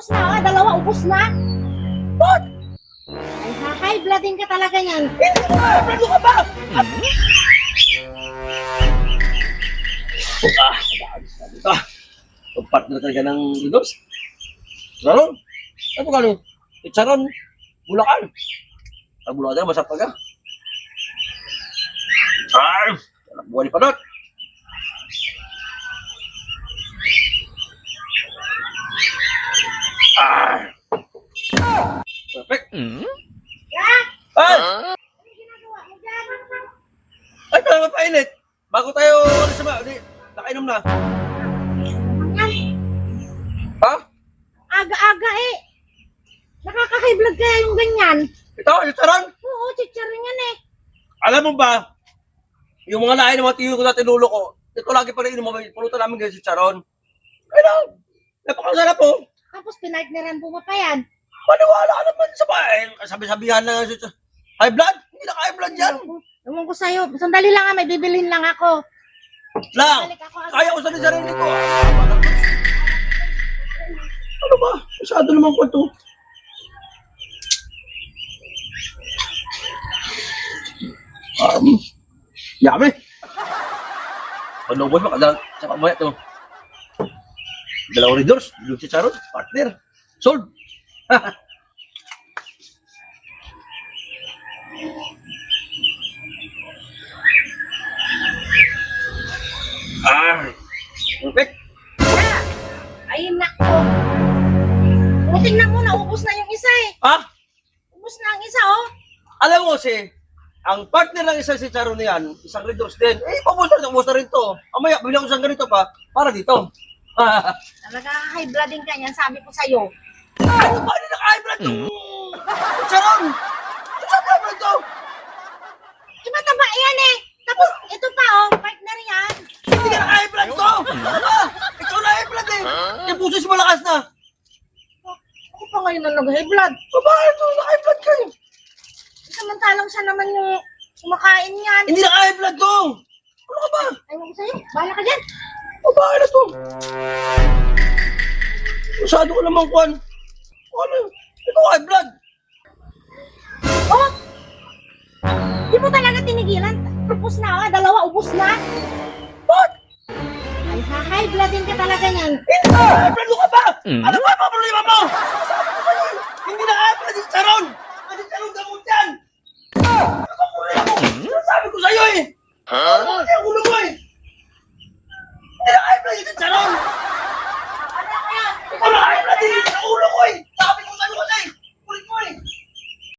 ubos na. Dalawa, ubos na. What? Ay, high blooding ka talaga yan. Hindi mo na, ano ka ba? Ang partner talaga ng Lidos. Charon? Ano ka nun? Charon, Bulacan. Ang Bulacan na, masarap ka. Ay, anak buhay ni Panot. Ah! Perfect. Ha? Ay! Ano ginagawa mo dyan? Ay, parang mapainit. Bago tayo, ano sa ba? Nakainom na. Yan, Ha? aga-aga eh. Nakaka-high blood kaya yung ganyan. Ito, yung Charon. Oo, chicharin yan eh. Alam mo ba, yung mga lain ng mga tiyo ko na tinulo ko, ito lagi pa rin inuman, pulutan namin ganyan si Charon. Ano? Napakasarap po. Tapos pinartneran mo pa yan. Maniwala ka naman sa bahay. Sabi-sabihan na si high blood? Hindi na high blood yan. Ewan ko sa'yo. Sandali lang may bibilhin lang ako. Lang, Balik ako. kaya ko sa sarili ko. Ano ba? Masyado naman ko ito. Yami. Panubos mo, kada sa pamaya ito. Dalawang readers, yung si Charon, partner. Sold. Perfect. Ay, nako. O, tingnan mo, naubos na yung isa eh. Ah, Ubos na ang isa, oh. alam mo si, ang partner ng isa si Charon na yan, isang readers din. Eh, pabos na rin to. Amaya, bilang ko siyang ganito pa, para dito. Talaga high blooding ka yan, sabi ko sa'yo. Ano ba? Hindi naka-high blood to? Charon! Ano sa high blood to? Mataba yan eh. Tapos, ito pa, oh, partner yan. Hindi ka naka-high blood to! Ikaw na high blood eh! Yung puso si malakas na! Ako pa ngayon na nag-high blood. Babae to, naka-high blood kayo! Samantalang siya naman yung kumakain yan. Hindi naka-high blood to! Ano ka ba? Ewan ko sa'yo, bahala ka dyan. Babae na to! Masyado ko naman, Kwan. Ano? Ikaw high blood! Oh! Di mo talaga tinigilan. Ubus na, dalawa, ubus na. What? Ay, high blooding ka talaga yan. Hindi na! Ano ka ba? Ano ba ang problema mo? Sabi ko sa'yo, hindi na high blood yung Charon! Kasi Charon gamot yan! Ano ba ang problema mo? Sabi ko sa'yo eh! Ano ba yung ulo mo eh? Hindi na high blood yung Charon! Ano kaya? Ikaw na high blood eh! Sa ulo